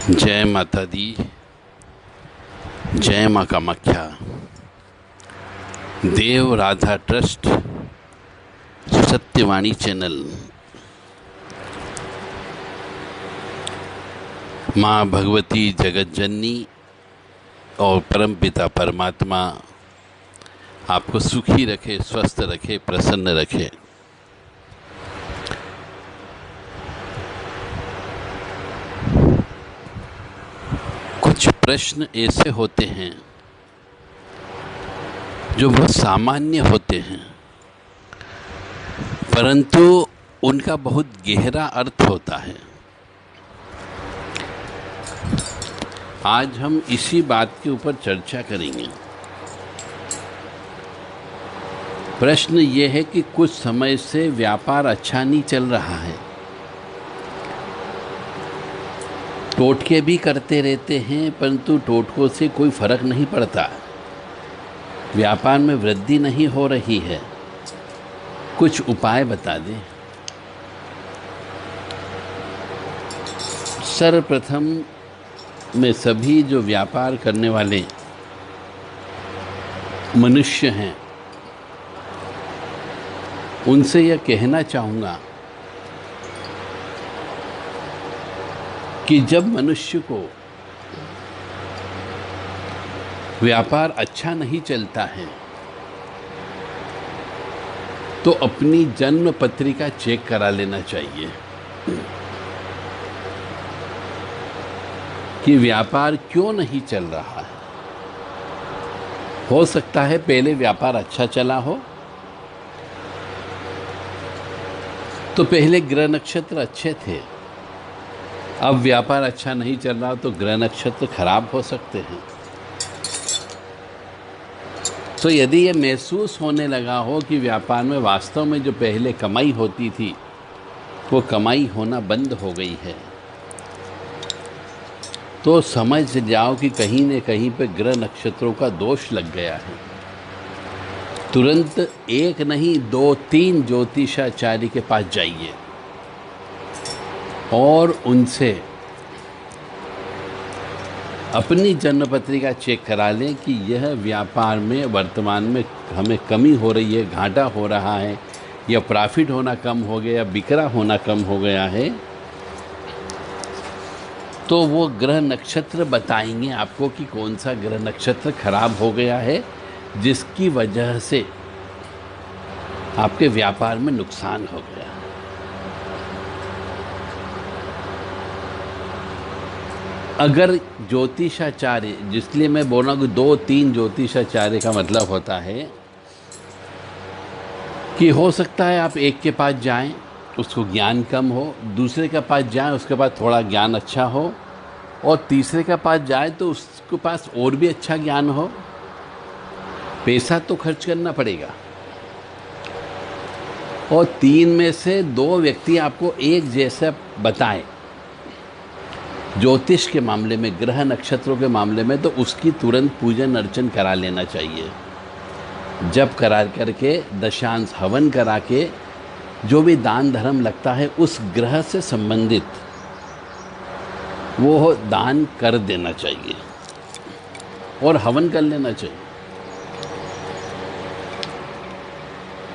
जय माता दी। जय माँ कामाख्या। देव राधा ट्रस्ट सत्यवाणी चैनल। माँ भगवती जगत जननी और परमपिता परमात्मा आपको सुखी रखे, स्वस्थ रखे, प्रसन्न रखे। कुछ प्रश्न ऐसे होते हैं जो बहुत सामान्य होते हैं, परंतु उनका बहुत गहरा अर्थ होता है। आज हम इसी बात के ऊपर चर्चा करेंगे। प्रश्न ये है कि कुछ समय से व्यापार अच्छा नहीं चल रहा है, टोटके भी करते रहते हैं, परंतु टोटकों से कोई फर्क नहीं पड़ता, व्यापार में वृद्धि नहीं हो रही है। कुछ उपाय बता दें। सर्वप्रथम में सभी जो व्यापार करने वाले मनुष्य हैं उनसे यह कहना चाहूँगा कि जब मनुष्य को व्यापार अच्छा नहीं चलता है तो अपनी जन्म पत्रिका चेक करा लेना चाहिए कि व्यापार क्यों नहीं चल रहा है। हो सकता है पहले व्यापार अच्छा चला हो, तो पहले ग्रह नक्षत्र अच्छे थे, अब व्यापार अच्छा नहीं चल रहा तो ग्रह नक्षत्र खराब हो सकते हैं। तो यदि ये महसूस होने लगा हो कि व्यापार में वास्तव में जो पहले कमाई होती थी वो कमाई होना बंद हो गई है, तो समझ जाओ कि कहीं न कहीं पे ग्रह नक्षत्रों का दोष लग गया है। तुरंत एक नहीं 2-3 ज्योतिषाचार्य के पास जाइए और उनसे अपनी जन्म पत्रिका चेक करा लें कि यह व्यापार में वर्तमान में हमें कमी हो रही है, घाटा हो रहा है, या प्रॉफिट होना कम हो गया, बिक्रा होना कम हो गया है। तो वो ग्रह नक्षत्र बताएंगे आपको कि कौन सा ग्रह नक्षत्र खराब हो गया है जिसकी वजह से आपके व्यापार में नुकसान हो गया। अगर ज्योतिषाचार्य, जिसलिए मैं बोल रहा हूँ कि 2-3 ज्योतिषाचार्य का मतलब होता है कि हो सकता है आप एक के पास जाएं उसको ज्ञान कम हो, दूसरे के पास जाएं उसके पास थोड़ा ज्ञान अच्छा हो, और तीसरे के पास जाए तो उसके पास और भी अच्छा ज्ञान हो। पैसा तो खर्च करना पड़ेगा, और 3 में से 2 व्यक्ति आपको एक जैसा बताएं ज्योतिष के मामले में, ग्रह नक्षत्रों के मामले में, तो उसकी तुरंत पूजन अर्चन करा लेना चाहिए। जप करा करके, दशांश हवन करा के, जो भी दान धर्म लगता है उस ग्रह से संबंधित वो दान कर देना चाहिए और हवन कर लेना चाहिए।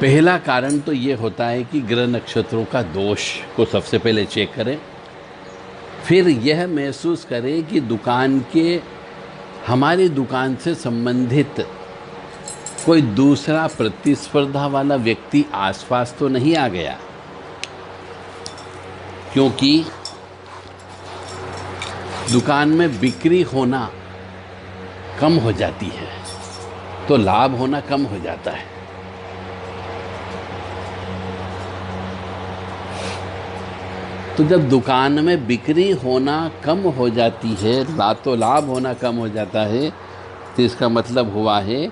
पहला कारण तो ये होता है कि ग्रह नक्षत्रों का दोष को सबसे पहले चेक करें, फिर यह महसूस करें कि हमारी दुकान से संबंधित कोई दूसरा प्रतिस्पर्धा वाला व्यक्ति आसपास तो नहीं आ गया, क्योंकि दुकान में बिक्री होना कम हो जाती है तो लाभ होना कम हो जाता है। तो जब दुकान में बिक्री होना कम हो जाती है, तो लाभ होना कम हो जाता है, तो इसका मतलब हुआ है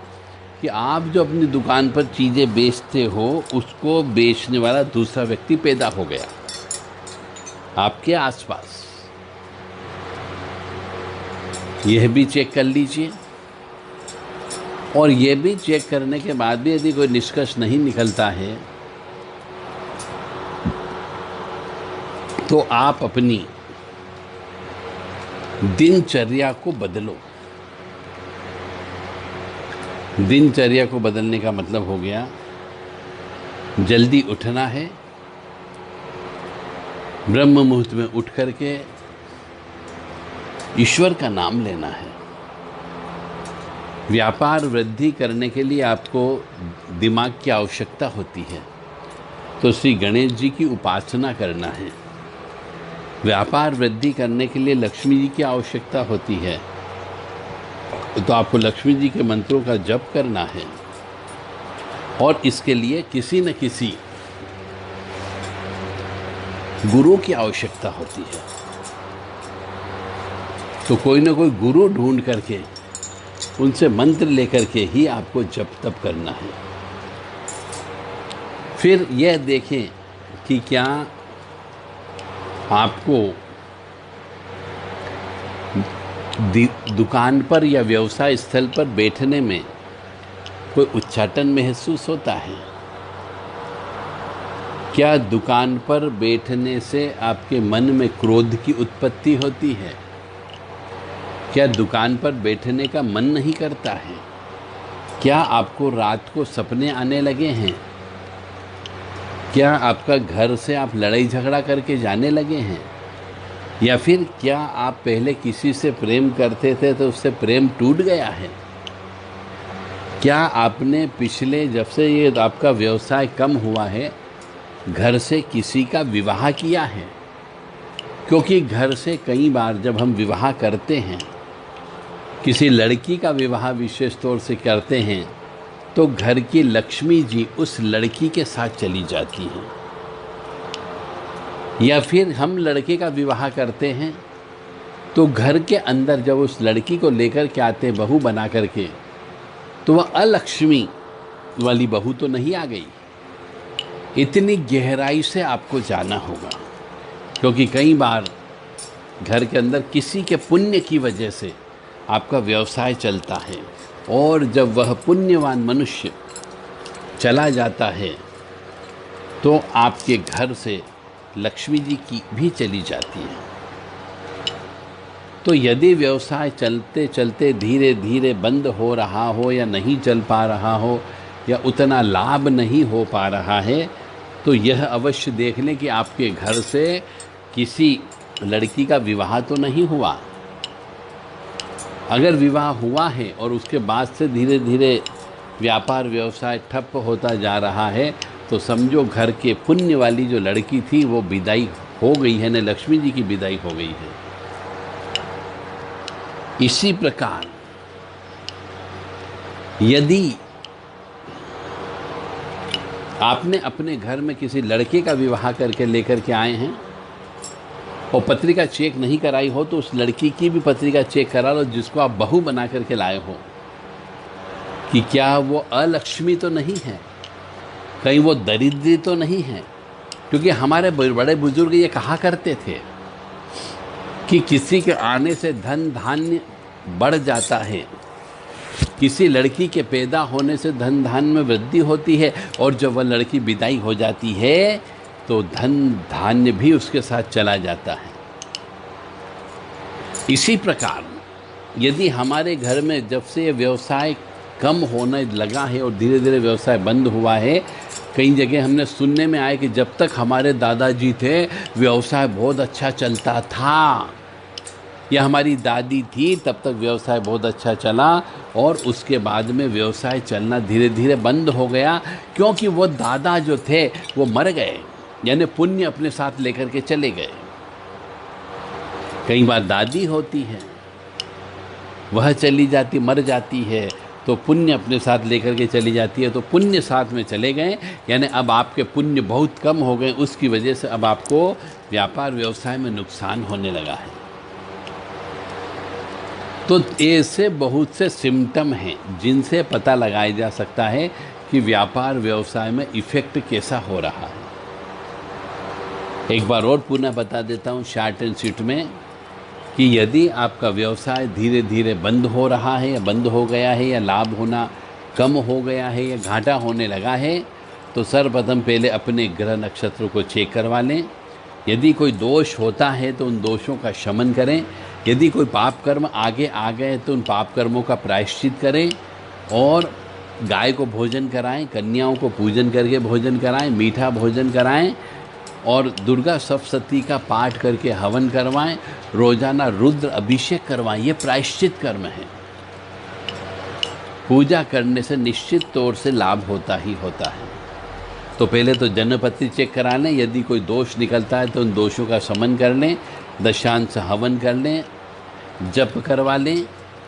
कि आप जो अपनी दुकान पर चीज़ें बेचते हो उसको बेचने वाला दूसरा व्यक्ति पैदा हो गया आपके आसपास। यह भी चेक कर लीजिए, और यह भी चेक करने के बाद भी यदि कोई निष्कर्ष नहीं निकलता है तो आप अपनी दिनचर्या को बदलो। दिनचर्या को बदलने का मतलब हो गया, जल्दी उठना है, ब्रह्म मुहूर्त में उठ करके ईश्वर का नाम लेना है। व्यापार वृद्धि करने के लिए आपको दिमाग की आवश्यकता होती है, तो श्री गणेश जी की उपासना करना है। व्यापार वृद्धि करने के लिए लक्ष्मी जी की आवश्यकता होती है, तो आपको लक्ष्मी जी के मंत्रों का जप करना है। और इसके लिए किसी न किसी गुरु की आवश्यकता होती है, तो कोई ना कोई गुरु ढूंढ करके उनसे मंत्र लेकर के ही आपको जप तप करना है। फिर यह देखें कि क्या आपको दुकान पर या व्यवसाय स्थल पर बैठने में कोई उच्चाटन महसूस होता है। क्या दुकान पर बैठने से आपके मन में क्रोध की उत्पत्ति होती है? क्या दुकान पर बैठने का मन नहीं करता है? क्या आपको रात को सपने आने लगे हैं? क्या आपका घर से आप लड़ाई झगड़ा करके जाने लगे हैं? या फिर क्या आप पहले किसी से प्रेम करते थे तो उससे प्रेम टूट गया है? क्या आपने पिछले, जब से ये आपका व्यवसाय कम हुआ है, घर से किसी का विवाह किया है? क्योंकि घर से कई बार जब हम विवाह करते हैं, किसी लड़की का विवाह विशेष तौर से करते हैं, तो घर की लक्ष्मी जी उस लड़की के साथ चली जाती हैं। या फिर हम लड़के का विवाह करते हैं तो घर के अंदर जब उस लड़की को लेकर के आते हैं बहू बना करके, तो वह अलक्ष्मी वाली बहू तो नहीं आ गई। इतनी गहराई से आपको जाना होगा, क्योंकि कई बार घर के अंदर किसी के पुण्य की वजह से आपका व्यवसाय चलता है, और जब वह पुण्यवान मनुष्य चला जाता है तो आपके घर से लक्ष्मी जी की भी चली जाती है। तो यदि व्यवसाय चलते चलते धीरे धीरे बंद हो रहा हो, या नहीं चल पा रहा हो, या उतना लाभ नहीं हो पा रहा है, तो यह अवश्य देख लें कि आपके घर से किसी लड़की का विवाह तो नहीं हुआ। अगर विवाह हुआ है और उसके बाद से धीरे धीरे व्यापार व्यवसाय ठप होता जा रहा है, तो समझो घर के पुण्य वाली जो लड़की थी वो विदाई हो गई है, न लक्ष्मी जी की विदाई हो गई है। इसी प्रकार यदि आपने अपने घर में किसी लड़के का विवाह करके लेकर के आए हैं और पत्रिका चेक नहीं कराई हो, तो उस लड़की की भी पत्रिका चेक करा लो जिसको आप बहू बना करके लाए हो, कि क्या वो अलक्ष्मी तो नहीं है, कहीं वो दरिद्री तो नहीं है। क्योंकि हमारे बड़े बुजुर्ग ये कहा करते थे कि किसी के आने से धन धान्य बढ़ जाता है, किसी लड़की के पैदा होने से धन धान्य में वृद्धि होती है, और जब वह लड़की विदाई हो जाती है तो धन धान्य भी उसके साथ चला जाता है। इसी प्रकार यदि हमारे घर में जब से ये व्यवसाय कम होने लगा है और धीरे धीरे व्यवसाय बंद हुआ है, कई जगह हमने सुनने में आया कि जब तक हमारे दादाजी थे व्यवसाय बहुत अच्छा चलता था, या हमारी दादी थी तब तक व्यवसाय बहुत अच्छा चला, और उसके बाद में व्यवसाय चलना धीरे धीरे बंद हो गया, क्योंकि वो दादा जो थे वो मर गए, यानी पुण्य अपने साथ लेकर के चले गए। कई बार दादी होती है, वह चली जाती, मर जाती है, तो पुण्य अपने साथ लेकर के चली जाती है, तो पुण्य साथ में चले गए, यानी अब आपके पुण्य बहुत कम हो गए, उसकी वजह से अब आपको व्यापार व्यवसाय में नुकसान होने लगा है। तो ऐसे बहुत से सिम्टम हैं जिनसे पता लगाया जा सकता है कि व्यापार व्यवसाय में इफ़ेक्ट कैसा हो रहा है। एक बार और पुनः बता देता हूँ शॉर्ट एंड स्वीट में, कि यदि आपका व्यवसाय धीरे धीरे बंद हो रहा है, या बंद हो गया है, या लाभ होना कम हो गया है, या घाटा होने लगा है, तो सर्वप्रथम पहले अपने ग्रह नक्षत्रों को चेक करवा लें। यदि कोई दोष होता है तो उन दोषों का शमन करें। यदि कोई पाप कर्म आगे आ गए तो उन पाप कर्मों का प्रायश्चित करें और गाय को भोजन कराएं, कन्याओं को पूजन करके भोजन कराएं, मीठा भोजन कराएं और दुर्गा सप्तशती का पाठ करके हवन करवाएं, रोजाना रुद्र अभिषेक करवाएं। ये प्रायश्चित कर्म है। पूजा करने से निश्चित तौर से लाभ होता ही होता है। तो पहले तो जन्मपत्री चेक करा लें, यदि कोई दोष निकलता है तो उन दोषों का शमन कर लें, दशांश हवन कर लें, जप करवा लें,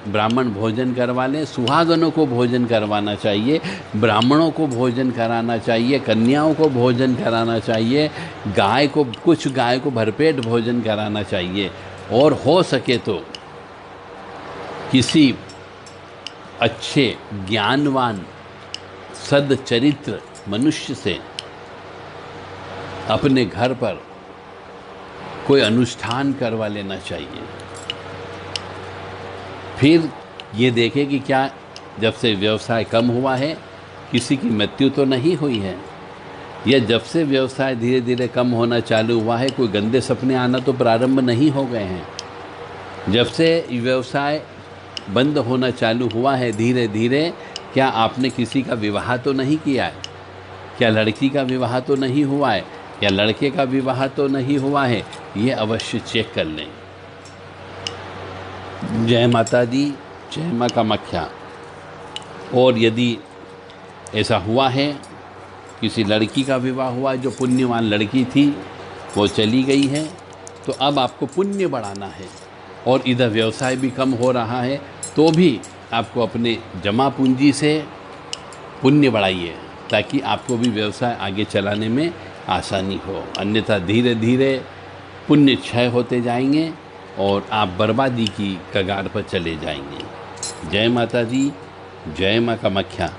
ब्राह्मण भोजन करवा लें, सुहागनों को भोजन करवाना चाहिए, ब्राह्मणों को भोजन कराना चाहिए, कन्याओं को भोजन कराना चाहिए, गाय को भरपेट भोजन कराना चाहिए और हो सके तो किसी अच्छे ज्ञानवान सदचरित्र मनुष्य से अपने घर पर कोई अनुष्ठान करवा लेना चाहिए। फिर ये देखें कि क्या जब से व्यवसाय कम हुआ है किसी की मृत्यु तो नहीं हुई है, या जब से व्यवसाय धीरे धीरे कम होना चालू हुआ है कोई गंदे सपने आना तो प्रारंभ नहीं हो गए हैं। जब से व्यवसाय बंद होना चालू हुआ है धीरे धीरे, क्या आपने किसी का विवाह तो नहीं किया है, क्या लड़की का विवाह तो नहीं हुआ है, या लड़के का विवाह तो नहीं हुआ है, ये अवश्य चेक कर लें। जय माता दी, जय माँ कामाख्या। और यदि ऐसा हुआ है किसी लड़की का विवाह हुआ जो पुण्यवान लड़की थी वो चली गई है, तो अब आपको पुण्य बढ़ाना है और इधर व्यवसाय भी कम हो रहा है तो भी आपको अपने जमा पूंजी से पुण्य बढ़ाइए ताकि आपको भी व्यवसाय आगे चलाने में आसानी हो। अन्यथा धीरे धीरे पुण्य क्षय होते जाएंगे और आप बर्बादी की कगार पर चले जाएंगे। जय माता दी, जय माँ कामाख्या।